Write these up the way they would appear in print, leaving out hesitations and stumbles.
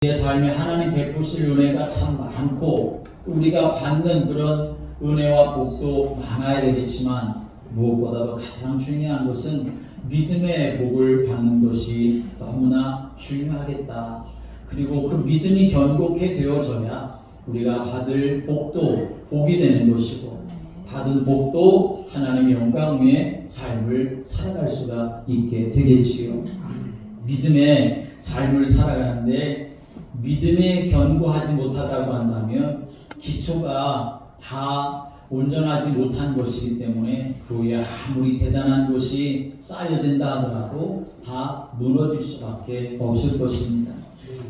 우리의 삶에 하나님 베푸실 은혜가 참 많고 우리가 받는 그런 은혜와 복도 많아야 되겠지만 무엇보다도 가장 중요한 것은 믿음의 복을 받는 것이 너무나 중요하겠다. 그리고 그 믿음이 견고케 되어져야 우리가 받을 복도 복이 되는 것이고 받은 복도 하나님의 영광 위에 삶을 살아갈 수가 있게 되겠지요. 믿음의 삶을 살아가는데 믿음에 견고하지 못하다고 한다면 기초가 다 온전하지 못한 것이기 때문에 그 위에 아무리 대단한 것이 쌓여진다 하더라도 다 무너질 수밖에 없을 것입니다.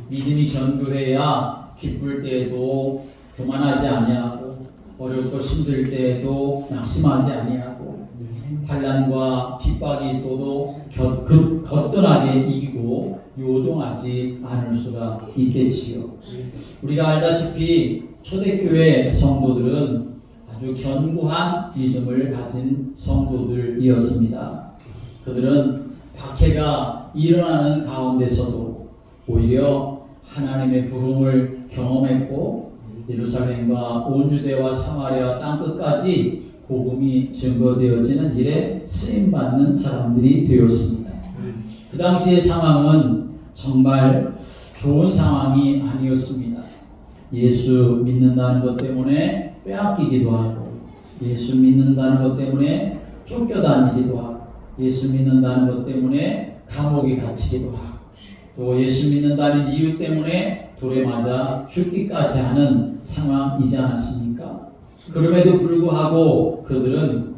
믿음이 견고해야 기쁠 때에도 교만하지 아니하고 어렵고 힘들 때에도 낙심하지 아니하고 환난과 핍박이 있어도 거뜬하게 이기고 요동하지 않을 수가 있겠지요. 우리가 알다시피 초대교회 성도들은 아주 견고한 믿음을 가진 성도들이었습니다. 그들은 박해가 일어나는 가운데서도 오히려 하나님의 부흥을 경험했고 예루살렘과 온 유대와 사마리아 땅끝까지 복음이 증거되어지는 일에 쓰임받는 사람들이 되었습니다. 그 당시의 상황은 정말 좋은 상황이 아니었습니다. 예수 믿는다는 것 때문에 빼앗기기도 하고 예수 믿는다는 것 때문에 쫓겨다니기도 하고 예수 믿는다는 것 때문에 감옥에 갇히기도 하고 또 예수 믿는다는 이유 때문에 돌에 맞아 죽기까지 하는 상황이지 않았습니까? 그럼에도 불구하고 그들은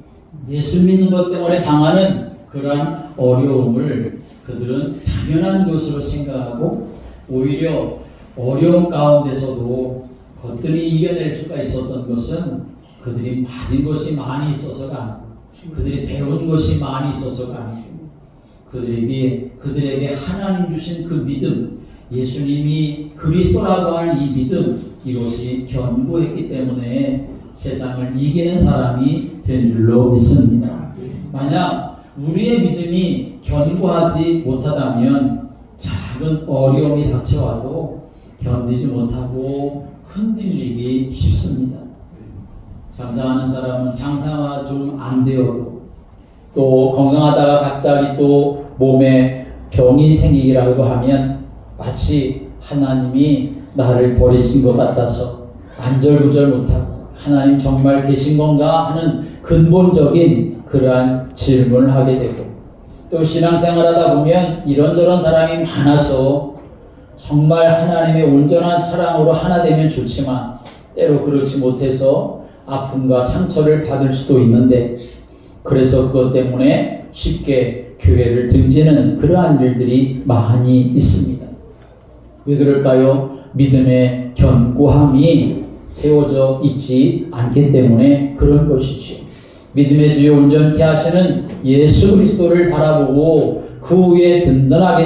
예수 믿는 것 때문에 당하는 그러한 어려움을 그들은 당연한 것으로 생각하고 오히려 어려움 가운데서도 거뜬히 이겨낼 수가 있었던 것은 그들이 맞은 것이 많이 있어서가 아니고 그들이 배운 것이 많이 있어서가 아니고 그들에게 하나님 주신 그 믿음, 예수님이 그리스도라고 하는 이 믿음, 이것이 견고했기 때문에 세상을 이기는 사람이 된 줄로 믿습니다. 만약 우리의 믿음이 견고하지 못하다면 작은 어려움이 닥쳐와도 견디지 못하고 흔들리기 쉽습니다. 장사하는 사람은 장사가 좀 안 되어도 또 건강하다가 갑자기 또 몸에 병이 생기기라고 하면 마치 하나님이 나를 버리신 것 같아서 안절부절 못하고 하나님 정말 계신 건가 하는 근본적인 그러한 질문을 하게 되고 또 신앙생활하다 보면 이런저런 사람이 많아서 정말 하나님의 온전한 사랑으로 하나 되면 좋지만 때로 그렇지 못해서 아픔과 상처를 받을 수도 있는데 그래서 그것 때문에 쉽게 교회를 등지는 그러한 일들이 많이 있습니다. 왜 그럴까요? 믿음의 견고함이 세워져 있지 않기 때문에 그런 것이죠. 믿음의 주에 온전케 하시는 예수 그리스도를 바라보고 그 위에 든든하게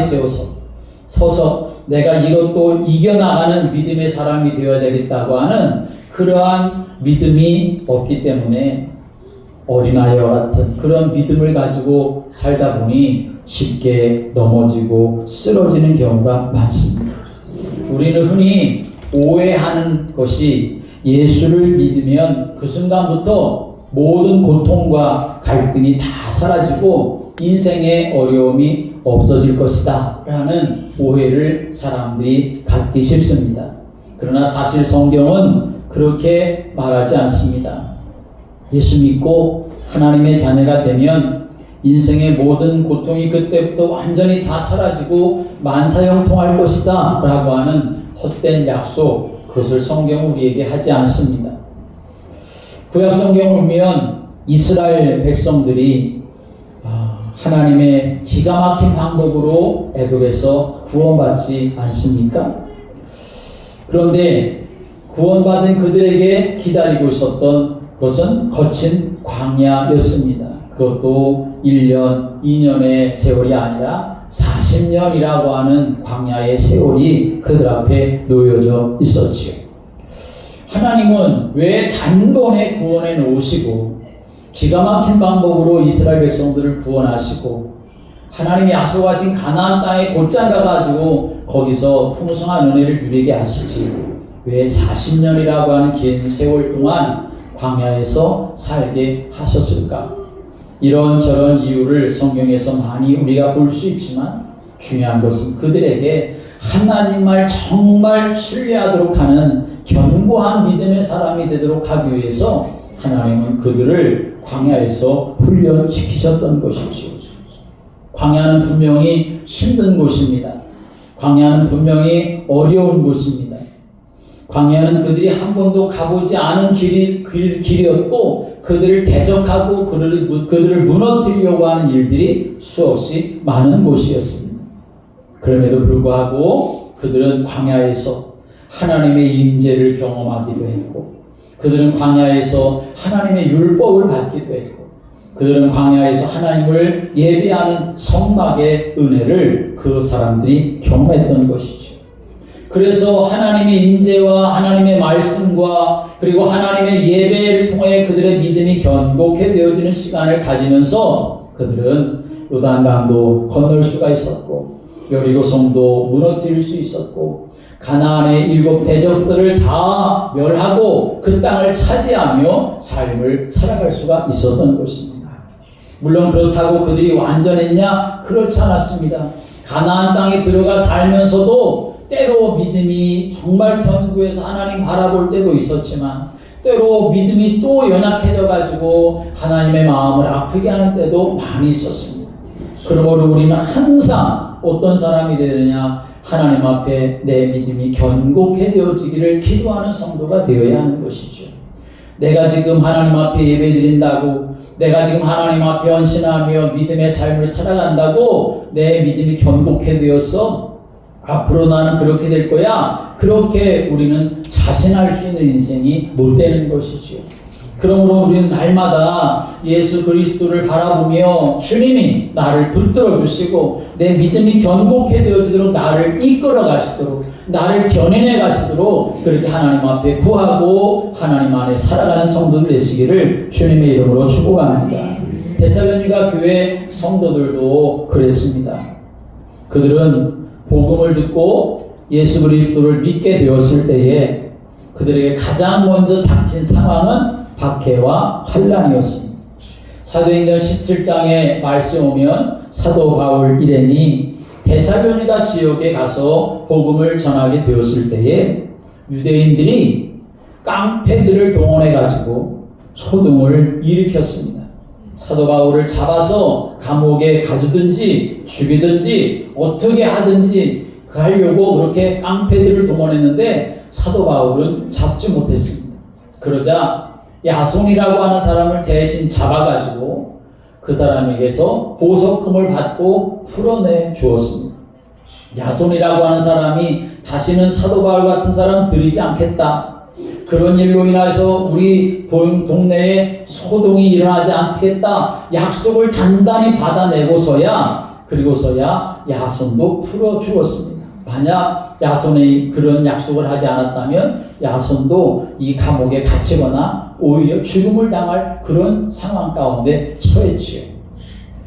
서서 내가 이것도 이겨나가는 믿음의 사람이 되어야 되겠다고 하는 그러한 믿음이 없기 때문에 어린아이와 같은 그런 믿음을 가지고 살다 보니 쉽게 넘어지고 쓰러지는 경우가 많습니다. 우리는 흔히 오해하는 것이 예수를 믿으면 그 순간부터 모든 고통과 갈등이 다 사라지고 인생의 어려움이 없어질 것이다 라는 오해를 사람들이 갖기 쉽습니다. 그러나 사실 성경은 그렇게 말하지 않습니다. 예수 믿고 하나님의 자녀가 되면 인생의 모든 고통이 그때부터 완전히 다 사라지고 만사형통할 것이다 라고 하는 헛된 약속, 그것을 성경은 우리에게 하지 않습니다. 구약 성경을 보면 이스라엘 백성들이 하나님의 기가 막힌 방법으로 애굽에서 구원받지 않습니까? 그런데 구원받은 그들에게 기다리고 있었던 것은 거친 광야였습니다. 그것도 1년, 2년의 세월이 아니라 40년이라고 하는 광야의 세월이 그들 앞에 놓여져 있었지요. 하나님은 왜 단번에 구원해 놓으시고 기가 막힌 방법으로 이스라엘 백성들을 구원하시고 하나님이 약속하신 가나안 땅에 곧장 가가지고 거기서 풍성한 은혜를 누리게 하시지 왜 40년이라고 하는 긴 세월 동안 광야에서 살게 하셨을까? 이런저런 이유를 성경에서 많이 우리가 볼 수 있지만 중요한 것은 그들에게 하나님 말 정말 신뢰하도록 하는 견고한 믿음의 사람이 되도록 하기 위해서 하나님은 그들을 광야에서 훈련시키셨던 것이지요. 광야는 분명히 힘든 곳입니다. 광야는 분명히 어려운 곳입니다. 광야는 그들이 한 번도 가보지 않은 길이었고 그들을 대적하고 그들을 무너뜨리려고 하는 일들이 수없이 많은 곳이었습니다. 그럼에도 불구하고 그들은 광야에서 하나님의 임재를 경험하기도 했고 그들은 광야에서 하나님의 율법을 받기도 했고 그들은 광야에서 하나님을 예배하는 성막의 은혜를 그 사람들이 경험했던 것이죠. 그래서 하나님의 임재와 하나님의 말씀과 그리고 하나님의 예배를 통해 그들의 믿음이 견고케 되어지는 시간을 가지면서 그들은 요단강도 건널 수가 있었고 여리고성도 무너뜨릴 수 있었고 가나안의 7 대적들을 다 멸하고 그 땅을 차지하며 삶을 살아갈 수가 있었던 것입니다. 물론 그렇다고 그들이 완전했냐? 그렇지 않았습니다. 가나안 땅에 들어가 살면서도 때로 믿음이 정말 견고해서 하나님 바라볼 때도 있었지만 때로 믿음이 또 연약해져 가지고 하나님의 마음을 아프게 하는 때도 많이 있었습니다. 그러므로 우리는 항상 어떤 사람이 되느냐? 하나님 앞에 내 믿음이 견고케 되어지기를 기도하는 성도가 되어야 하는 것이죠. 내가 지금 하나님 앞에 예배드린다고 내가 지금 하나님 앞에 헌신하며 믿음의 삶을 살아간다고 내 믿음이 견고케 되어서 앞으로 나는 그렇게 될 거야. 그렇게 우리는 자신할 수 있는 인생이 못 되는 것이죠. 그러므로 우리는 날마다 예수 그리스도를 바라보며 주님이 나를 붙들어 주시고 내 믿음이 견고케 되어지도록 나를 이끌어 가시도록 나를 견인해 가시도록 그렇게 하나님 앞에 구하고 하나님 안에 살아가는 성도들 되시기를 주님의 이름으로 축복합니다. 데살로니가 교회 성도들도 그랬습니다. 그들은 복음을 듣고 예수 그리스도를 믿게 되었을 때에 그들에게 가장 먼저 닥친 상황은 박해와 환난이었습니다. 사도행전 17장에 말씀 오면 사도 바울 일행이 데살로니가 지역에 가서 복음을 전하게 되었을 때에 유대인들이 깡패들을 동원해 가지고 소동을 일으켰습니다. 사도 바울을 잡아서 감옥에 가두든지 죽이든지 어떻게 하든지 하려고 그렇게 깡패들을 동원했는데 사도 바울은 잡지 못했습니다. 그러자 야손이라고 하는 사람을 대신 잡아가지고 그 사람에게서 보석금을 받고 풀어내 주었습니다. 야손이라고 하는 사람이 다시는 사도 바울 같은 사람 들이지 않겠다. 그런 일로 인해서 우리 동네에 소동이 일어나지 않겠다. 약속을 단단히 받아내고서야 그리고서야 야손도 풀어 주었습니다. 만약 야손이 그런 약속을 하지 않았다면 야손도 이 감옥에 갇히거나 오히려 죽음을 당할 그런 상황 가운데 처했지요.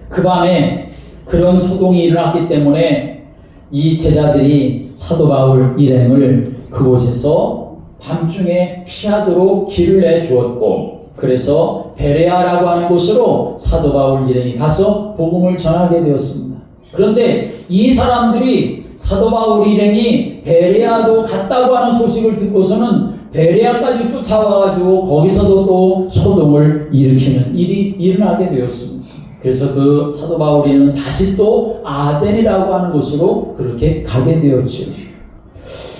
그 밤에 그런 소동이 일어났기 때문에 이 제자들이 사도 바울 일행을 그곳에서 밤중에 피하도록 길을 내주었고 그래서 베레아라고 하는 곳으로 사도 바울 일행이 가서 복음을 전하게 되었습니다. 그런데 이 사람들이 사도 바울 일행이 베레아도 갔다고 하는 소식을 듣고서는 베레아까지 쫓아와가지고 거기서도 또 소동을 일으키는 일이 일어나게 되었습니다. 그래서 그 사도 바울 일행은 다시 또 아덴이라고 하는 곳으로 그렇게 가게 되었죠.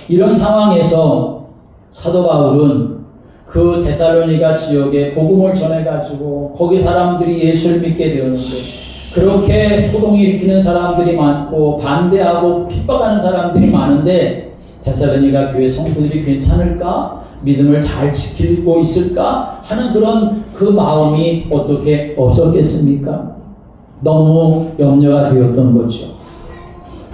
이런 상황에서 사도 바울은 그 데살로니가 지역에 복음을 전해가지고 거기 사람들이 예수를 믿게 되었는데 그렇게 소동을 일으키는 사람들이 많고 반대하고 핍박하는 사람들이 많은데 데살로니가 교회 성도들이 괜찮을까? 믿음을 잘 지키고 있을까? 하는 그런 그 마음이 어떻게 없었겠습니까? 너무 염려가 되었던 거죠.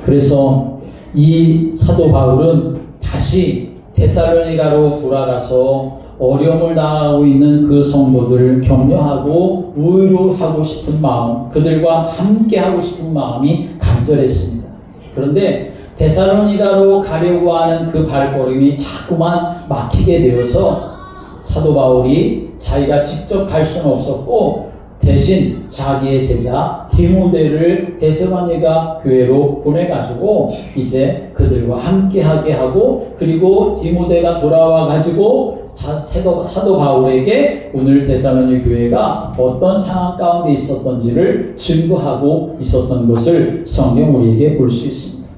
그래서 이 사도 바울은 다시 데살로니가로 돌아가서 어려움을 당하고 있는 그 성도들을 격려하고 위로하고 싶은 마음, 그들과 함께 하고 싶은 마음이 간절했습니다. 그런데 데살로니가로 가려고 하는 그 발걸음이 자꾸만 막히게 되어서 사도 바울이 자기가 직접 갈 수는 없었고 대신 자기의 제자 디모데를 데살로니가 교회로 보내가지고 이제 그들과 함께하게 하고, 그리고 디모데가 돌아와 가지고 사도 바울에게 오늘 데살로니 교회가 어떤 상황 가운데 있었던지를 증거하고 있었던 것을 성경 우리에게 볼 수 있습니다.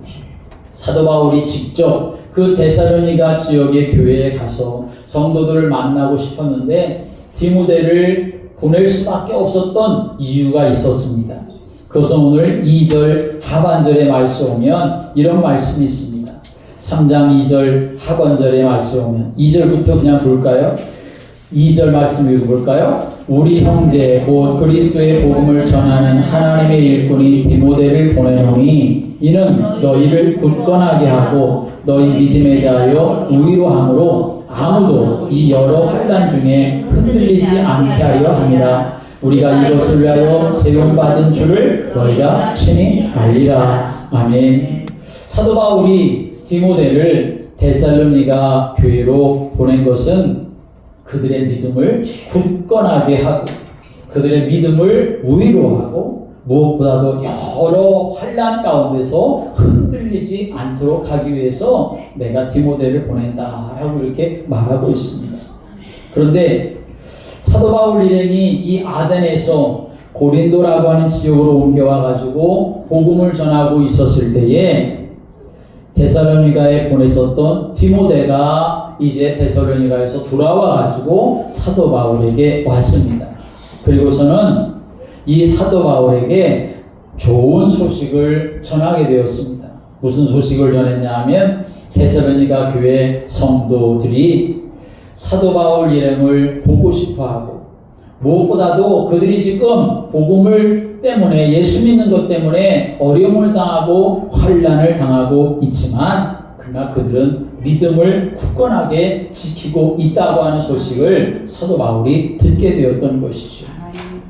사도 바울이 직접 그 데살로니가 지역의 교회에 가서 성도들을 만나고 싶었는데 디모데를 보낼 수밖에 없었던 이유가 있었습니다. 그것은 오늘 2절 하반절의 말씀 오면 이런 말씀이 있습니다. 3장 2절 하반절의 말씀 오면 2절부터 그냥 볼까요? 2절 말씀 읽어볼까요? 우리 형제 곧 그리스도의 복음을 전하는 하나님의 일꾼이 디모데를 보내노니 이는 너희를 굳건하게 하고 너희 믿음에 대하여 우위로함으로 아무도 이 여러 환난 중에 흔들리지 않게 하려 함이라. 우리가 이것을 위하여 세움받은 줄을 너희가 친히 알리라. 아멘. 사도 바울이 디모데를 데살로니가 교회로 보낸 것은 그들의 믿음을 굳건하게 하고 그들의 믿음을 우위로하고 무엇보다도 여러 환난 가운데서 흔들리지 않도록 하기 위해서 내가 디모데를 보낸다라고 이렇게 말하고 있습니다. 그런데 사도 바울 일행이 이 아덴에서 고린도라고 하는 지역으로 옮겨와 가지고 복음을 전하고 있었을 때에 데살로니가에 보냈었던 디모데가 이제 데살로니가에서 돌아와 가지고 사도 바울에게 왔습니다. 그리고서는 이 사도 바울에게 좋은 소식을 전하게 되었습니다. 무슨 소식을 전했냐 하면 데살로니가 교회 성도들이 사도 바울 일행을 보고 싶어하고 무엇보다도 그들이 지금 복음을 때문에 예수 믿는 것 때문에 어려움을 당하고 환난을 당하고 있지만 그러나 그들은 믿음을 굳건하게 지키고 있다고 하는 소식을 사도 바울이 듣게 되었던 것이죠.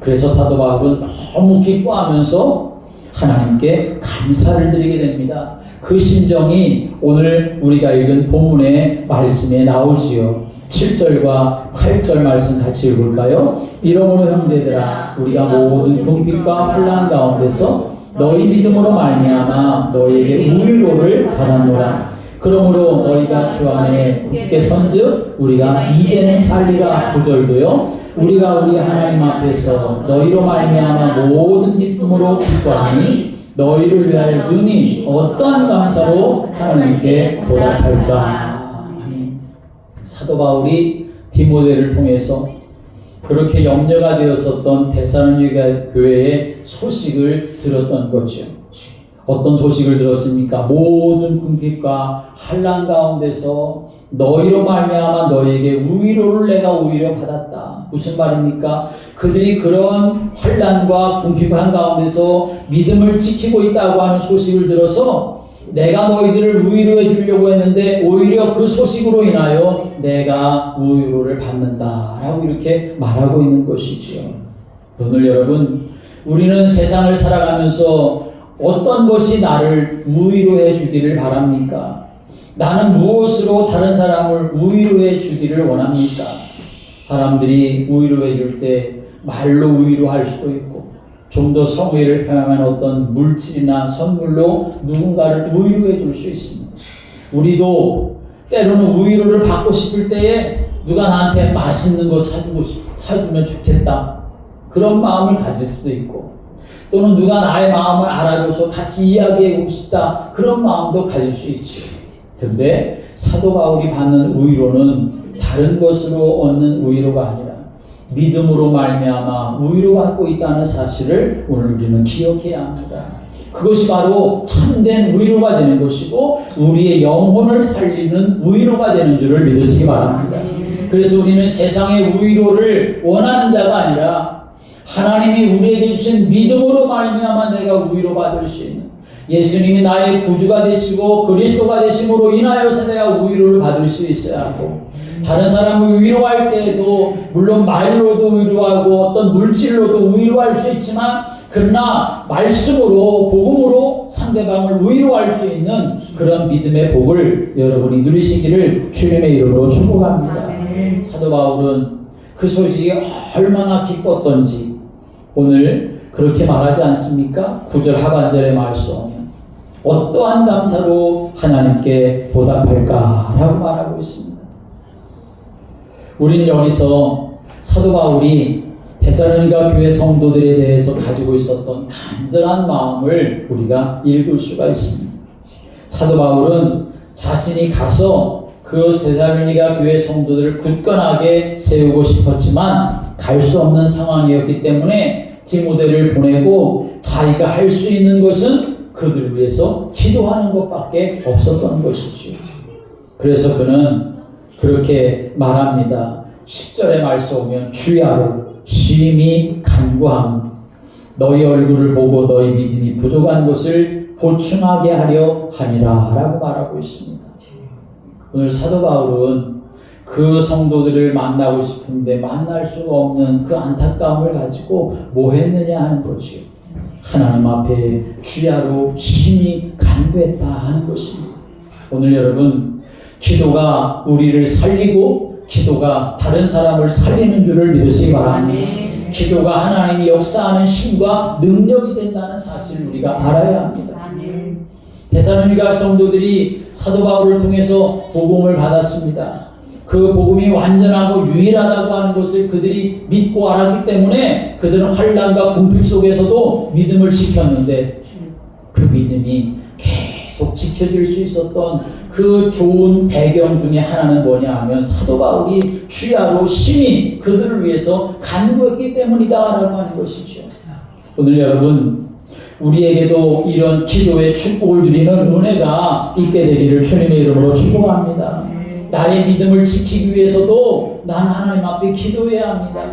그래서 사도 바울은 너무 기뻐하면서 하나님께 감사를 드리게 됩니다. 그 심정이 오늘 우리가 읽은 본문의 말씀에 나오지요. 7절과 8절 말씀 같이 읽을까요? 이러므로 형제들아 우리가 모든 궁핍과 환난 가운데서 너희 믿음으로 말미암아 너희에게 우위로를 받았노라. 그러므로 너희가 주 안에 굳게 선즉 우리가 이제는 살리라. 9절도요. 우리가 우리 하나님 앞에서 너희로 말미암아 모든 기쁨으로 기뻐하니 너희를 위하여 능히 어떠한 감사로 하나님께 보답할까. 아멘. 사도 바울이 디모데를 통해서 그렇게 염려가 되었었던 데살로니가 교회의 소식을 들었던 거죠. 어떤 소식을 들었습니까? 모든 궁핍과 환난 가운데서 너희로 말미암아 너희에게 우위로를 내가 오히려 받았다. 무슨 말입니까? 그들이 그런 환난과 궁핍한 가운데서 믿음을 지키고 있다고 하는 소식을 들어서 내가 너희들을 우위로해 주려고 했는데 오히려 그 소식으로 인하여 내가 우위로를 받는다라고 이렇게 말하고 있는 것이지요. 오늘 여러분, 우리는 세상을 살아가면서 어떤 것이 나를 우위로해 주기를 바랍니까? 나는 무엇으로 다른 사람을 우위로해 주기를 원합니까? 사람들이 우위로해 줄 때 말로 우위로할 수도 있고 좀 더 성의를 표현한 어떤 물질이나 선물로 누군가를 우위로해 줄 수 있습니다. 우리도 때로는 우위로를 받고 싶을 때에 누가 나한테 맛있는 거 사주면 좋겠다. 그런 마음을 가질 수도 있고 또는 누가 나의 마음을 알아줘서 같이 이야기하고 싶다. 그런 마음도 가질 수 있죠. 그런데 사도 바울이 받는 우위로는 다른 것으로 얻는 우위로가 아니라 믿음으로 말미암아 우위로 받고 있다는 사실을 오늘 우리는 기억해야 합니다. 그것이 바로 참된 우위로가 되는 것이고 우리의 영혼을 살리는 우위로가 되는 줄을 믿으시기 바랍니다. 그래서 우리는 세상의 우위로를 원하는 자가 아니라 하나님이 우리에게 주신 믿음으로 말미암아 내가 우위로 받을 수 있는 예수님이 나의 구주가 되시고 그리스도가 되심으로 인하여서 내가 우위로를 받을 수 있어야 하고 다른 사람을 위로할 때에도 물론 말로도 위로하고 어떤 물질로도 위로할 수 있지만 그러나 말씀으로 복음으로 상대방을 위로할 수 있는 그런 믿음의 복을 여러분이 누리시기를 주님의 이름으로 축복합니다. 사도 바울은 그 소식이 얼마나 기뻤던지 오늘 그렇게 말하지 않습니까? 9절 하반절에 말씀 어떠한 감사로 하나님께 보답할까라고 말하고 있습니다. 우리는 여기서 사도 바울이 데살로니가 교회 성도들에 대해서 가지고 있었던 간절한 마음을 우리가 읽을 수가 있습니다. 사도 바울은 자신이 가서 그 데살로니가 교회 성도들을 굳건하게 세우고 싶었지만 갈 수 없는 상황이었기 때문에 디모데를 보내고 자기가 할 수 있는 것은 그들을 위해서 기도하는 것밖에 없었던 것이죠. 그래서 그는 그렇게 말합니다. 10절의 말씀 오면 주야로 심히 간구하며 너희 얼굴을 보고 너희 믿음이 부족한 것을 보충하게 하려 함이라 라고 말하고 있습니다. 오늘 사도 바울은 그 성도들을 만나고 싶은데 만날 수가 없는 그 안타까움을 가지고 뭐 했느냐 하는 거죠. 하나님 앞에 주야로 심히 간구했다 하는 것입니다. 오늘 여러분 기도가 우리를 살리고 기도가 다른 사람을 살리는 줄을 믿으시기 바랍니다. 기도가 하나님이 역사하는 힘과 능력이 된다는 사실을 우리가 알아야 합니다. 데살로니가 성도들이 사도 바울을 통해서 복음을 받았습니다. 그 복음이 완전하고 유일하다고 하는 것을 그들이 믿고 알았기 때문에 그들은 환난과 궁핍 속에서도 믿음을 지켰는데 그 믿음이 계속 지켜질 수 있었던 그 좋은 배경 중에 하나는 뭐냐 하면 사도 바울이 주야로 심히 그들을 위해서 간구했기 때문이다라고 하는 것이죠. 오늘 여러분 우리에게도 이런 기도의 축복을 누리는 은혜가 있게 되기를 주님의 이름으로 축복합니다. 나의 믿음을 지키기 위해서도 난 하나님 앞에 기도해야 합니다.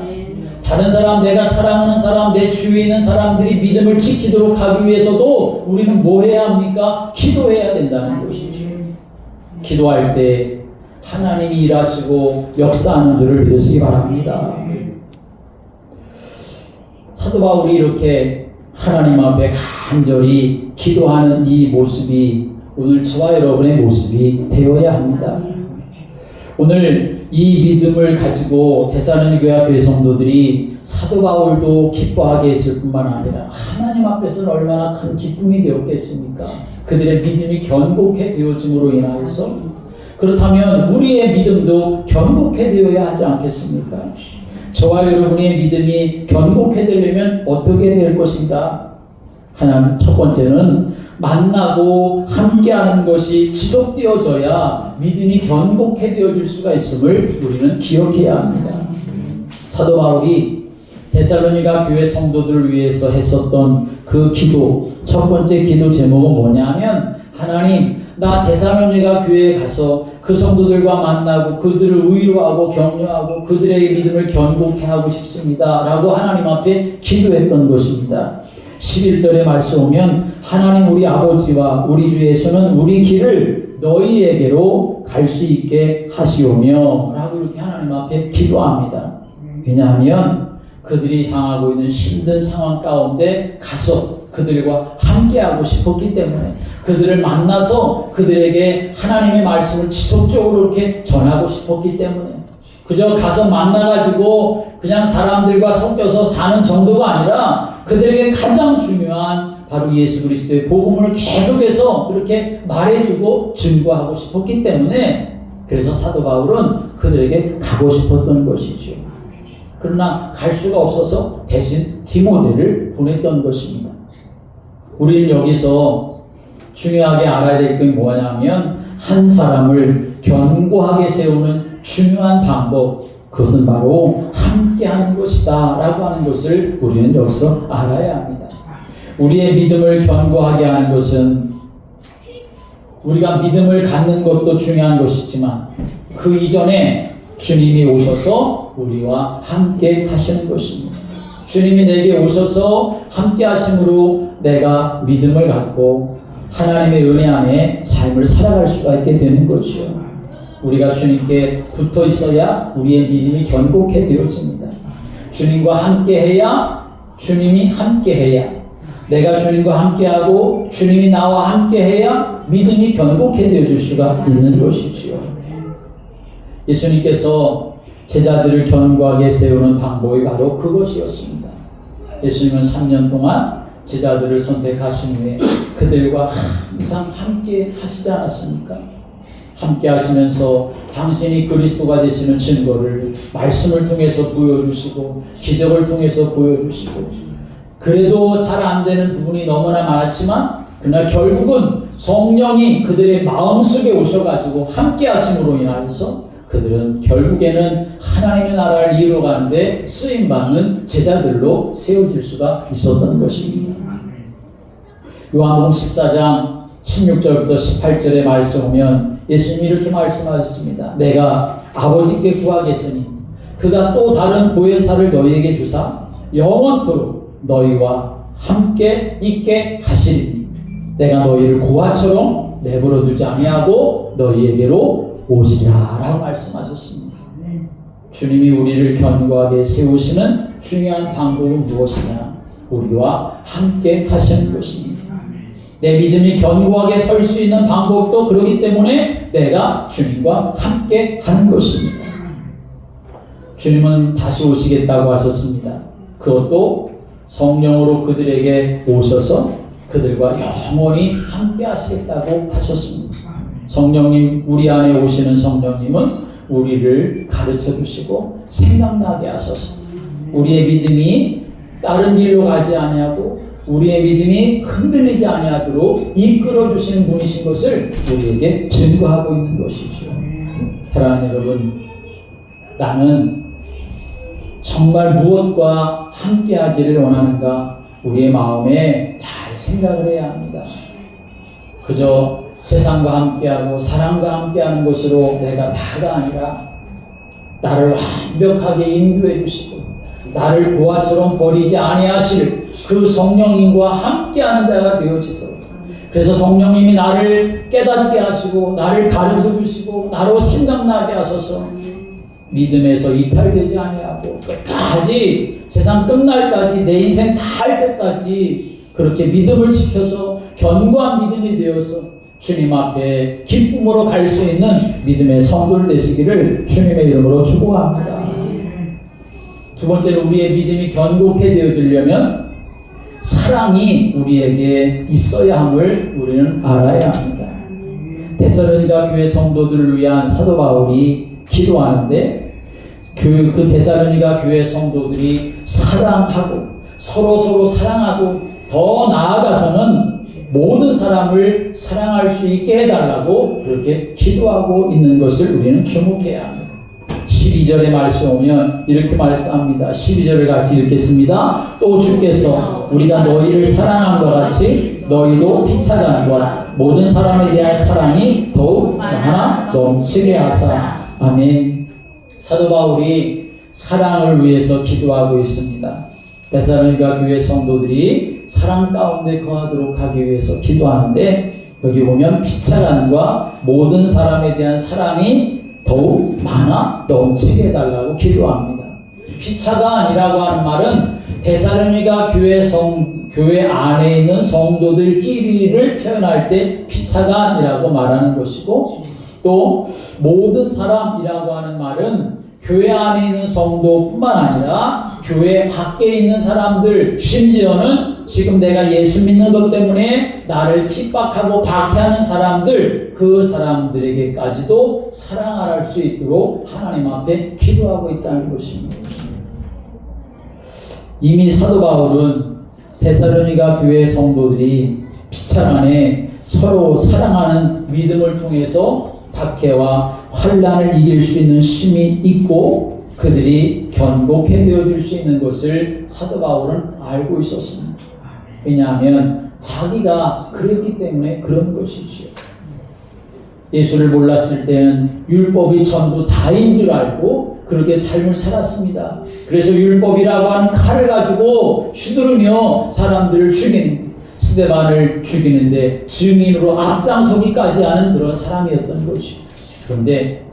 다른 사람, 내가 사랑하는 사람, 내 주위에 있는 사람들이 믿음을 지키도록 하기 위해서도 우리는 뭐 해야 합니까? 기도해야 된다는 것이죠. 기도할 때 하나님이 일하시고 역사하는 줄을 믿으시기 바랍니다. 사도 바울이 이렇게 하나님 앞에 간절히 기도하는 이 모습이 오늘 저와 여러분의 모습이 되어야 합니다. 오늘 이 믿음을 가지고 데살로니가 교회 성도들이 사도 바울도 기뻐하게 했을 뿐만 아니라 하나님 앞에서는 얼마나 큰 기쁨이 되었겠습니까? 그들의 믿음이 견고케 되어짐으로 인하여서 그렇다면 우리의 믿음도 견고케 되어야 하지 않겠습니까? 저와 여러분의 믿음이 견고케 되려면 어떻게 될 것인가? 하나님 첫 번째는 만나고 함께하는 것이 지속되어져야 믿음이 견고케 되어질 수가 있음을 우리는 기억해야 합니다. 사도 바울이 데살로니가 교회 성도들을 위해서 했었던 그 기도, 첫 번째 기도 제목은 뭐냐면 하나님 나 데살로니가 교회에 가서 그 성도들과 만나고 그들을 위로하고 격려하고 그들의 믿음을 견고케 하고 싶습니다 라고 하나님 앞에 기도했던 것입니다. 11절의 말씀 오면 하나님 우리 아버지와 우리 주 예수는 우리 길을 너희에게로 갈 수 있게 하시오며 라고 이렇게 하나님 앞에 기도합니다. 왜냐하면 그들이 당하고 있는 힘든 상황 가운데 가서 그들과 함께하고 싶었기 때문에 그들을 만나서 그들에게 하나님의 말씀을 지속적으로 이렇게 전하고 싶었기 때문에 그저 가서 만나가지고 그냥 사람들과 섞여서 사는 정도가 아니라 그들에게 가장 중요한 바로 예수 그리스도의 복음을 계속해서 그렇게 말해주고 증거하고 싶었기 때문에 그래서 사도 바울은 그들에게 가고 싶었던 것이죠. 그러나 갈 수가 없어서 대신 디모데를 보냈던 것입니다. 우리는 여기서 중요하게 알아야 될 게 뭐냐면 한 사람을 견고하게 세우는 중요한 방법, 그것은 바로 함께하는 것이다 라고 하는 것을 우리는 여기서 알아야 합니다. 우리의 믿음을 견고하게 하는 것은 우리가 믿음을 갖는 것도 중요한 것이지만 그 이전에 주님이 오셔서 우리와 함께 하시는 것입니다. 주님이 내게 오셔서 함께 하심으로 내가 믿음을 갖고 하나님의 은혜 안에 삶을 살아갈 수가 있게 되는 것이요. 우리가 주님께 붙어 있어야 우리의 믿음이 견고케 되어집니다. 주님과 함께 해야 주님이 함께해야, 내가 주님과 함께하고 주님이 나와 함께해야 믿음이 견고케 되어질 수가 있는 것이지요. 예수님께서 제자들을 견고하게 세우는 방법이 바로 그것이었습니다. 예수님은 3년 동안 제자들을 선택하신 후에 그들과 항상 함께 하시지 않았습니까? 함께 하시면서 당신이 그리스도가 되시는 증거를 말씀을 통해서 보여주시고 기적을 통해서 보여주시고, 그래도 잘 안 되는 부분이 너무나 많았지만 그러나 결국은 성령이 그들의 마음속에 오셔가지고 함께 하심으로 인하여서 그들은 결국에는 하나님의 나라를 이루어가는데 쓰임받는 제자들로 세워질 수가 있었던 것입니다. 요한복음 14장 16절부터 18절의 말씀 보면 예수님이 이렇게 말씀하셨습니다. 내가 아버지께 구하겠으니 그가 또 다른 보혜사를 너희에게 주사 영원토록 너희와 함께 있게 하시리니 내가 너희를 고아처럼 내버려 두지 아니하고 너희에게로 오시라 라고 말씀하셨습니다. 주님이 우리를 견고하게 세우시는 중요한 방법은 무엇이냐? 우리와 함께 하시는 것입니다. 내 믿음이 견고하게 설 수 있는 방법도 그러기 때문에 내가 주님과 함께 하는 것입니다. 주님은 다시 오시겠다고 하셨습니다. 그것도 성령으로 그들에게 오셔서 그들과 영원히 함께 하시겠다고 하셨습니다. 성령님, 우리 안에 오시는 성령님은 우리를 가르쳐 주시고 생각나게 하셔서 우리의 믿음이 다른 길로 가지 아니하고 우리의 믿음이 흔들리지 아니하도록 이끌어 주시는 분이신 것을 우리에게 증거하고 있는 것이죠. 사랑하는 여러분, 나는 정말 무엇과 함께 하기를 원하는가? 우리의 마음에 잘 생각을 해야 합니다. 그저 세상과 함께하고 사랑과 함께하는 것으로 내가 다가 아니라 나를 완벽하게 인도해 주시고 나를 고아처럼 버리지 아니하실 그 성령님과 함께하는 자가 되어지도록, 그래서 성령님이 나를 깨닫게 하시고 나를 가르쳐 주시고 나로 생각나게 하셔서 믿음에서 이탈되지 아니하고 끝까지 세상 끝날까지 내 인생 다 할 때까지 그렇게 믿음을 지켜서 견고한 믿음이 되어서 주님 앞에 기쁨으로 갈 수 있는 믿음의 성도들 되시기를 주님의 이름으로 축복합니다. 두 번째로 우리의 믿음이 견고케 되어지려면 사랑이 우리에게 있어야 함을 우리는 알아야 합니다. 데살로니가 교회 성도들을 위한 사도 바울이 기도하는데 그 데살로니가 교회 성도들이 사랑하고 서로 사랑하고 더 나아가서는 모든 사람을 사랑할 수 있게 해달라고 그렇게 기도하고 있는 것을 우리는 주목해야 합니다. 12절의 말씀 오면 이렇게 말씀합니다. 12절을 같이 읽겠습니다. 또 주께서 우리가 너희를 사랑함과 같이 너희도 피차간과 모든 사람에 대한 사랑이 더욱 많아 넘치게 하사. 아멘. 사도 바울이 사랑을 위해서 기도하고 있습니다. 데살로니가 교회 성도들이 사랑 가운데 거하도록 하기 위해서 기도하는데 여기 보면 피차간과 모든 사람에 대한 사랑이 더욱 많아 넘치게 해달라고 기도합니다. 피차간이라고 하는 말은 데살로니가 교회 안에 있는 성도들끼리를 표현할 때 피차간이라고 말하는 것이고, 또 모든 사람이라고 하는 말은 교회 안에 있는 성도뿐만 아니라 교회 밖에 있는 사람들, 심지어는 지금 내가 예수 믿는 것 때문에 나를 핍박하고 박해하는 사람들, 그 사람들에게까지도 사랑할 수 있도록 하나님 앞에 기도하고 있다는 것입니다. 이미 사도 바울은 데살로니가 교회 성도들이 피차간에 서로 사랑하는 믿음을 통해서 박해와 환난을 이길 수 있는 힘이 있고 그들이 견고케 되어질 수 있는 것을 사도 바울은 알고 있었습니다. 왜냐하면 자기가 그랬기 때문에 그런 것이죠. 예수를 몰랐을 때는 율법이 전부 다인 줄 알고 그렇게 삶을 살았습니다. 그래서 율법이라고 하는 칼을 가지고 휘두르며 사람들을 죽이는, 스데반을 죽이는데 증인으로 앞장서기까지 하는 그런 사람이었던 것이죠. 그런데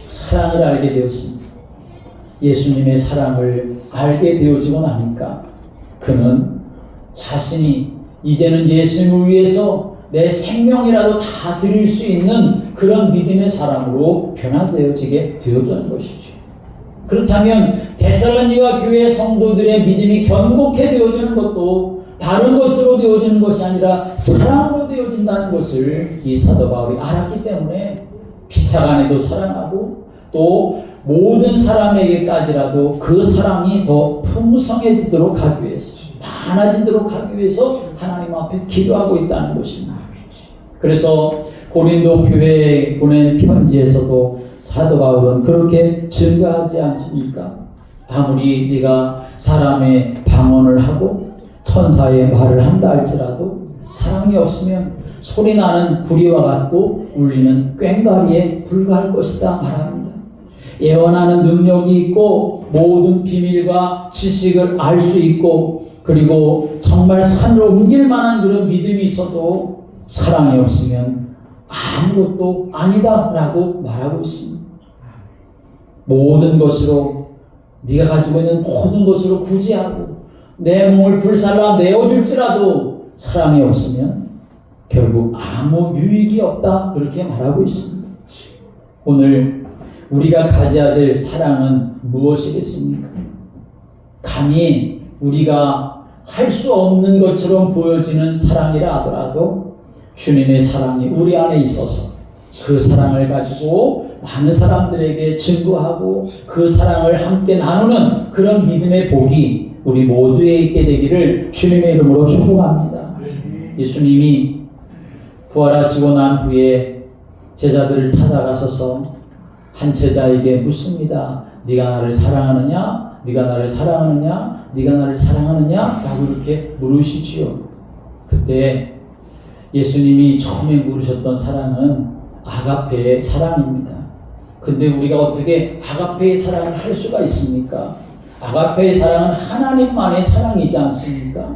사랑을 알게 되었습니다. 예수님의 사랑을 알게 되어지고 나니까 그는 자신이 이제는 예수님을 위해서 내 생명이라도 다 드릴 수 있는 그런 믿음의 사람으로 변화되어지게 되었던 것이죠. 그렇다면 데살로니가 교회 성도들의 믿음이 견고케 되어지는 것도 다른 것으로 되어지는 것이 아니라 사랑으로 되어진다는 것을 이 사도 바울이 알았기 때문에 피차간에도 사랑하고 또 모든 사람에게까지라도 그 사랑이 더 풍성해지도록 하기 위해서, 많아지도록 하기 위해서 하나님 앞에 기도하고 있다는 것입니다. 그래서 고린도 교회에 보낸 편지에서도 사도 바울은 그렇게 증거하지 않습니까? 아무리 네가 사람의 방언을 하고 천사의 말을 한다 할지라도 사랑이 없으면 소리나는 구리와 같고 울리는 꽹과리에 불과할 것이다 말합니다. 예언하는 능력이 있고 모든 비밀과 지식을 알 수 있고 그리고 정말 산을 옮길 만한 그런 믿음이 있어도 사랑이 없으면 아무것도 아니다 라고 말하고 있습니다. 모든 것으로 네가 가지고 있는 모든 것으로 구제하고 내 몸을 불살라 내어줄지라도 사랑이 없으면 결국 아무 유익이 없다 그렇게 말하고 있습니다. 오늘 우리가 가져야 될 사랑은 무엇이겠습니까? 감히 우리가 할 수 없는 것처럼 보여지는 사랑이라 하더라도 주님의 사랑이 우리 안에 있어서 그 사랑을 가지고 많은 사람들에게 증거하고 그 사랑을 함께 나누는 그런 믿음의 복이 우리 모두에 있게 되기를 주님의 이름으로 축복합니다. 예수님이 부활하시고 난 후에 제자들을 찾아가셔서 한 제자에게 묻습니다. 네가 나를 사랑하느냐? 네가 나를 사랑하느냐? 네가 나를 사랑하느냐? 라고 이렇게 물으시지요. 그때 예수님이 처음에 물으셨던 사랑은 아가페의 사랑입니다. 근데 우리가 어떻게 아가페의 사랑을 할 수가 있습니까? 아가페의 사랑은 하나님만의 사랑이지 않습니까?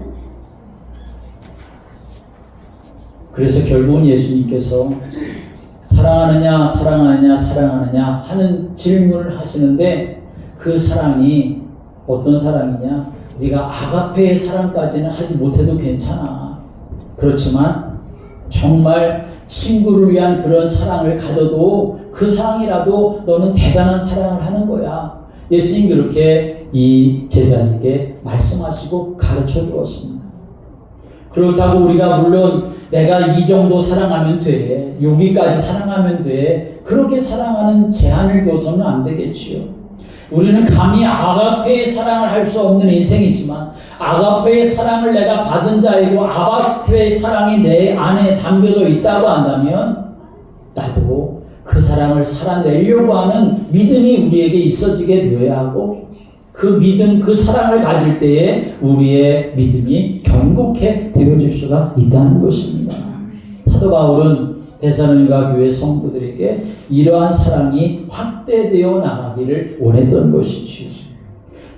그래서 결국은 예수님께서 사랑하느냐, 사랑하느냐, 사랑하느냐 하는 질문을 하시는데 그 사랑이 어떤 사랑이냐? 네가 아가페의 사랑까지는 하지 못해도 괜찮아. 그렇지만 정말 친구를 위한 그런 사랑을 가져도 그 사랑이라도 너는 대단한 사랑을 하는 거야. 예수님 그렇게 이 제자에게 말씀하시고 가르쳐 주었습니다. 그렇다고 우리가 물론 내가 이 정도 사랑하면 돼, 여기까지 사랑하면 돼, 그렇게 사랑하는 제한을 둬서는 안 되겠지요. 우리는 감히 아가페의 사랑을 할 수 없는 인생이지만 아가페의 사랑을 내가 받은 자이고 아가페의 사랑이 내 안에 담겨져 있다고 한다면 나도 그 사랑을 살아내려고 하는 믿음이 우리에게 있어지게 되어야 하고 그 믿음, 그 사랑을 가질 때에 우리의 믿음이 견고케 되어질 수가 있다는 것입니다. 사도 바울은 데살로니가 교회 성도들에게 이러한 사랑이 확대되어 나가기를 원했던 것이지요.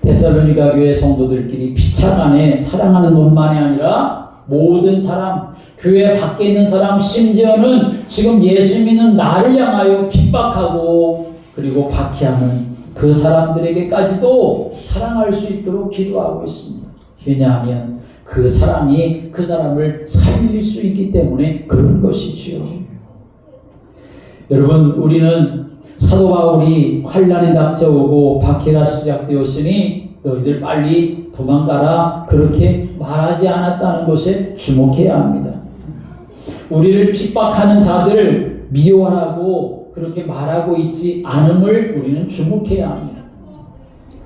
데살로니가 교회 성도들끼리 피차간에 사랑하는 것만이 아니라 모든 사람, 교회 밖에 있는 사람, 심지어는 지금 예수 믿는 나를 향하여 핍박하고 그리고 박해하는 그 사람들에게까지도 사랑할 수 있도록 기도하고 있습니다. 왜냐하면 그 사랑이 그 사람을 살릴 수 있기 때문에 그런 것이지요. 여러분, 우리는 사도 바울이 환난에 닥쳐오고 박해가 시작되었으니 너희들 빨리 도망가라 그렇게 말하지 않았다는 것에 주목해야 합니다. 우리를 핍박하는 자들을 미워하라고 그렇게 말하고 있지 않음을 우리는 주목해야 합니다.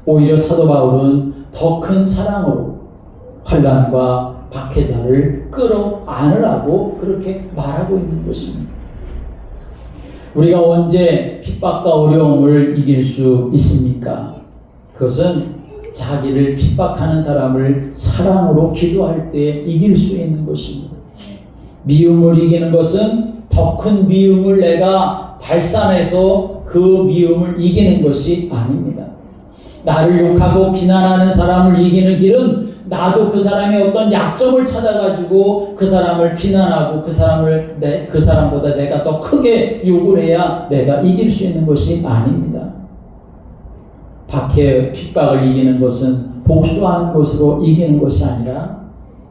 오히려 사도 바울은 더 큰 사랑으로 환난과 박해자를 끌어안으라고 그렇게 말하고 있는 것입니다. 우리가 언제 핍박과 어려움을 이길 수 있습니까? 그것은 자기를 핍박하는 사람을 사랑으로 기도할 때 이길 수 있는 것입니다. 미움을 이기는 것은 더 큰 미움을 내가 발산해서 그 미움을 이기는 것이 아닙니다. 나를 욕하고 비난하는 사람을 이기는 길은 나도 그 사람의 어떤 약점을 찾아가지고 그 사람을 비난하고 그 사람보다 내가 더 크게 욕을 해야 내가 이길 수 있는 것이 아닙니다. 박해, 핍박을 이기는 것은 복수하는 것으로 이기는 것이 아니라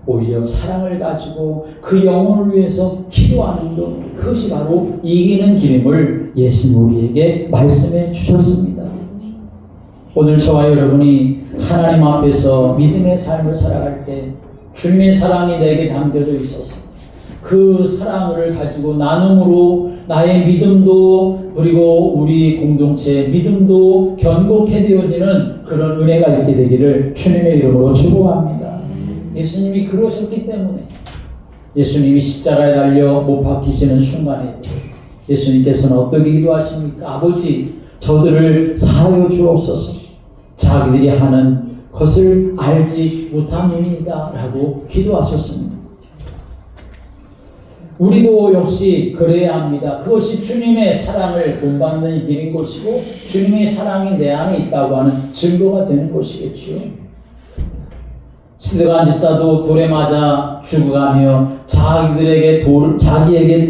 오히려 사랑을 가지고 그 영혼을 위해서 기도하는 것, 그것이 바로 이기는 길임을 예수님 우리에게 말씀해 주셨습니다. 오늘 저와 여러분이 하나님 앞에서 믿음의 삶을 살아갈 때 주님의 사랑이 내게 담겨져 있어서 그 사랑을 가지고 나눔으로 나의 믿음도 그리고 우리 공동체의 믿음도 견고케 되어지는 그런 은혜가 있게 되기를 주님의 이름으로 축복합니다. 예수님이 그러셨기 때문에 예수님이 십자가에 달려 못 박히시는 순간에 예수님께서는 어떻게 기도하십니까? 아버지, 저들을 사하여 주옵소서. 자기들이 하는 것을 알지 못함이니이다 라고 기도하셨습니다. 우리도 역시 그래야 합니다. 그것이 주님의 사랑을 본받는 길인 것이고 주님의 사랑이 내 안에 있다고 하는 증거가 되는 것이겠죠. 스데반 집사도 돌에 맞아 죽어가며 자기에게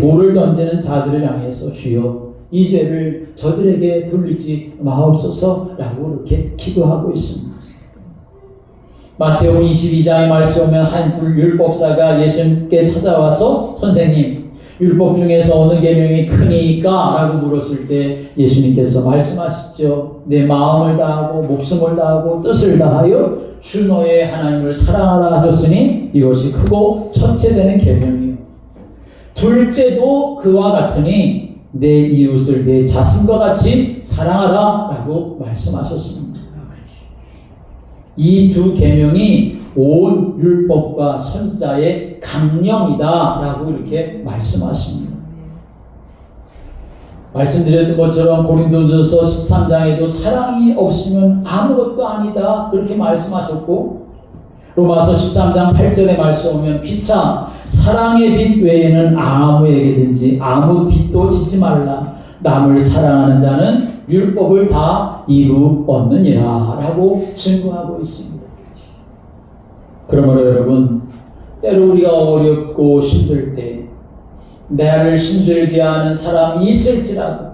돌을 던지는 자들을 향해서 주여 이 죄를 저들에게 돌리지 마옵소서라고 이렇게 기도하고 있습니다. 마태복음 22장에 말씀하면 한 율법사가 예수님께 찾아와서 선생님 율법 중에서 어느 계명이 크니까? 라고 물었을 때 예수님께서 말씀하시죠. 내 마음을 다하고 목숨을 다하고 뜻을 다하여 주 너의 하나님을 사랑하라 하셨으니 이것이 크고 첫째 되는 계명이요. 둘째도 그와 같으니 내 이웃을 내 자신과 같이 사랑하라 라고 말씀하셨습니다. 이 두 계명이 온 율법과 선자의 강령이다 라고 이렇게 말씀하십니다. 말씀드렸던 것처럼 고린도전서 13장에도 사랑이 없으면 아무것도 아니다 그렇게 말씀하셨고 로마서 13장 8절에 말씀 오면 피차 사랑의 빛 외에는 아무에게든지 아무 빛도 지지 말라. 남을 사랑하는 자는 율법을 다 이루었느니라 라고 증거하고 있습니다. 그러므로 여러분 때로 우리가 어렵고 힘들 때 나를 힘들게 하는 사람이 있을지라도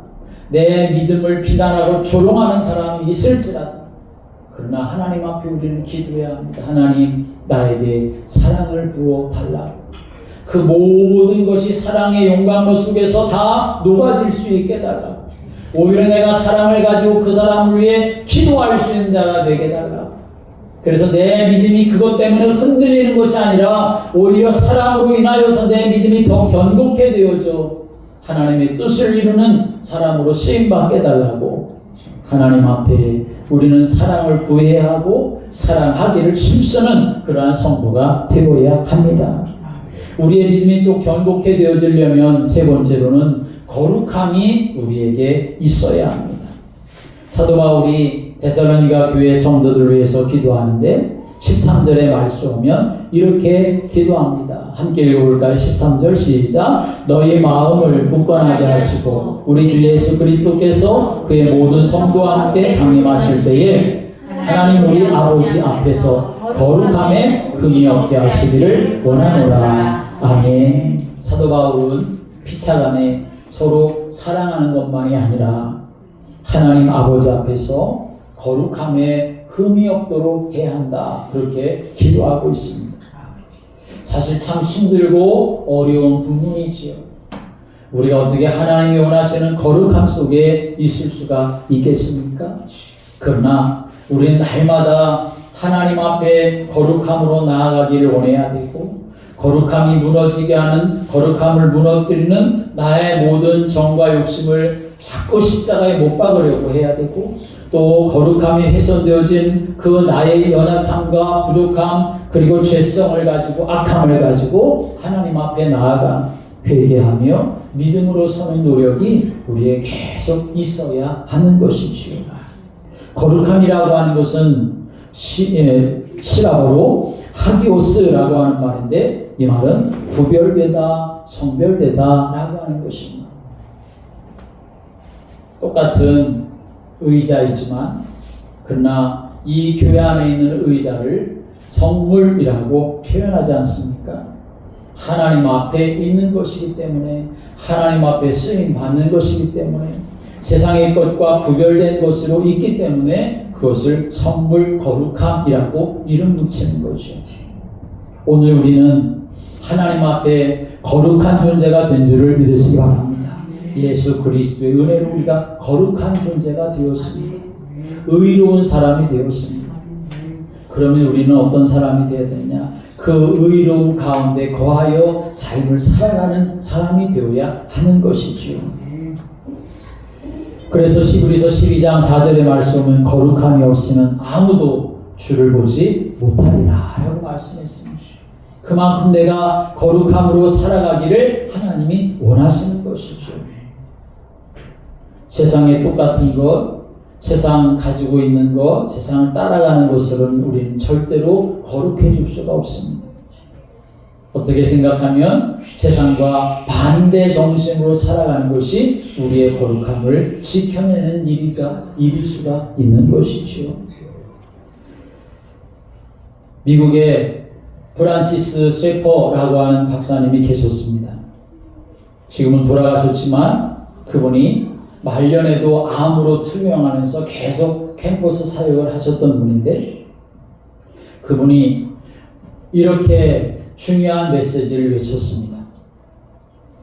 내 믿음을 비난하고 조롱하는 사람이 있을지라도 그러나 하나님 앞에 우리는 기도해야 합니다. 하나님 나에게 사랑을 부어 달라고. 그 모든 것이 사랑의 용광로 속에서 다 녹아질 수 있게 달라고. 오히려 내가 사랑을 가지고 그 사람을 위해 기도할 수 있는 자가 되게 달라고. 그래서 내 믿음이 그것 때문에 흔들리는 것이 아니라 오히려 사랑으로 인하여서 내 믿음이 더 견고케 되어져 하나님의 뜻을 이루는 사람으로 쓰임받게 달라고. 하나님 앞에 우리는 사랑을 구해야 하고 사랑하기를 힘쓰는 그러한 성도가 되어야 합니다. 우리의 믿음이 또 견고케 되어지려면 세 번째로는 거룩함이 우리에게 있어야 합니다. 사도 바울이 데살로니가 교회 성도들을 위해서 기도하는데 13절에 말씀 오면 이렇게 기도합니다. 함께 읽어볼까요? 13절 시작. 너희 마음을 굳건하게 하시고 우리 주 예수 그리스도께서 그의 모든 성도와 함께 강림하실 때에 하나님 우리 아버지 앞에서 거룩함에 흠이 없게 하시기를 원하노라. 아멘. 사도 바울은 피차간에 서로 사랑하는 것만이 아니라 하나님 아버지 앞에서 거룩함에 흠이 없도록 해야 한다. 그렇게 기도하고 있습니다. 사실 참 힘들고 어려운 부분이지요. 우리가 어떻게 하나님이 원하시는 거룩함 속에 있을 수가 있겠습니까? 그러나 우리는 날마다 하나님 앞에 거룩함으로 나아가기를 원해야 되고 거룩함이 무너지게 하는 거룩함을 무너뜨리는 나의 모든 정과 욕심을 자꾸 십자가에 못 박으려고 해야 되고 또 거룩함이 훼손되어진 그 나의 연약함과 부족함 그리고 죄성을 가지고 악함을 가지고 하나님 앞에 나아가 회개하며 믿음으로 서는 노력이 우리에 계속 있어야 하는 것이지요. 거룩함이라고 하는 것은 시라버로 하기오스라고 하는 말인데 이 말은 구별되다, 성별되다 라고 하는 것입니다. 똑같은 의자이지만 그러나 이 교회 안에 있는 의자를 성물이라고 표현하지 않습니까? 하나님 앞에 있는 것이기 때문에 하나님 앞에 쓰임 받는 것이기 때문에 세상의 것과 구별된 것으로 있기 때문에 그것을 성물 거룩함이라고 이름 붙이는 거죠. 오늘 우리는 하나님 앞에 거룩한 존재가 된 줄을 믿으시기 바랍니다. 예수 그리스도의 은혜로 우리가 거룩한 존재가 되었습니다. 의로운 사람이 되었습니다. 그러면 우리는 어떤 사람이 되어야 되냐? 그 의로움 가운데 거하여 삶을 살아가는 사람이 되어야 하는 것이지요. 그래서 히브리서 12장 4절의 말씀은 거룩함이 없이는 아무도 주를 보지 못하리라 라고 말씀했습니다. 그만큼 내가 거룩함으로 살아가기를 하나님이 원하시는 것이죠. 세상에 똑같은 것, 세상 가지고 있는 것, 세상을 따라가는 것으로는 우리는 절대로 거룩해질 수가 없습니다. 어떻게 생각하면 세상과 반대 정신으로 살아가는 것이 우리의 거룩함을 지켜내는 일일 수가 있는 것이죠. 미국의 프란시스 셰퍼라고 하는 박사님이 계셨습니다. 지금은 돌아가셨지만 그분이 말년에도 암으로 투병하면서 계속 캠퍼스 사역을 하셨던 분인데, 그분이 이렇게 중요한 메시지를 외쳤습니다.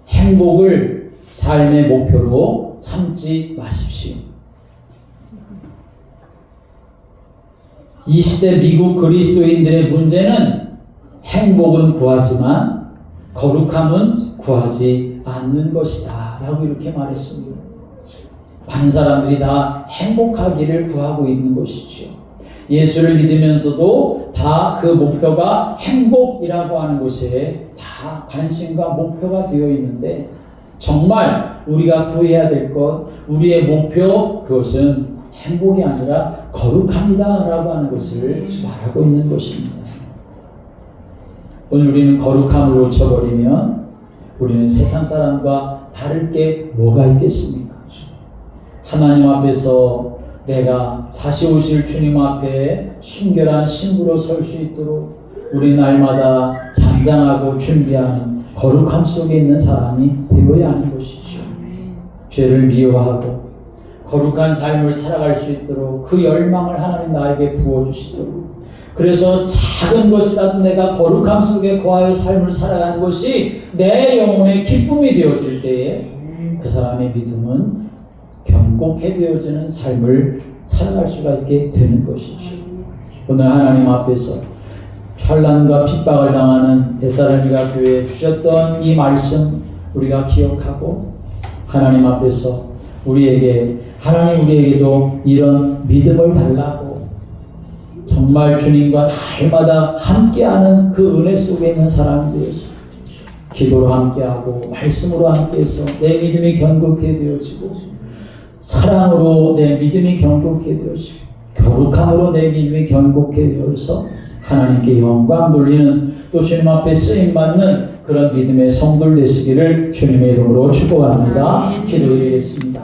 행복을 삶의 목표로 삼지 마십시오. 이 시대 미국 그리스도인들의 문제는 행복은 구하지만 거룩함은 구하지 않는 것이다 라고 이렇게 말했습니다. 많은 사람들이 다 행복하기를 구하고 있는 것이죠. 예수를 믿으면서도 다 그 목표가 행복이라고 하는 것에 다 관심과 목표가 되어 있는데, 정말 우리가 구해야 될 것, 우리의 목표, 그것은 행복이 아니라 거룩함이다 라고 하는 것을 말하고 있는 것입니다. 오늘 우리는 거룩함을 놓쳐버리면 우리는 세상 사람과 다를 게 뭐가 있겠습니까? 하나님 앞에서 내가 다시 오실 주님 앞에 순결한 신부로 설 수 있도록 우리 날마다 단장하고 준비하는 거룩함 속에 있는 사람이 되어야 하는 것이죠. 죄를 미워하고 거룩한 삶을 살아갈 수 있도록 그 열망을 하나님 나에게 부어주시도록, 그래서 작은 것이라도 내가 거룩함 속에 거하여 삶을 살아가는 것이 내 영혼의 기쁨이 되어질 때에 그 사람의 믿음은 견고해 되어지는 삶을 살아갈 수가 있게 되는 것이죠. 오늘 하나님 앞에서 환난과 핍박을 당하는 데살로니가 교회에 주셨던 이 말씀 우리가 기억하고, 하나님 앞에서 하나님 우리에게도 이런 믿음을 달라고, 정말 주님과 날마다 함께하는 그 은혜 속에 있는 사람이 되어서 기도로 함께하고 말씀으로 함께해서 내 믿음이 견고하게 되어지고, 사랑으로 내 믿음이 견고하게 되어지고, 거룩함으로 내 믿음이 견고하게 되어서 하나님께 영광 돌리는, 또 주님 앞에 쓰임받는 그런 믿음의 성도들 되시기를 주님의 이름으로 축복합니다. 기도드리겠습니다.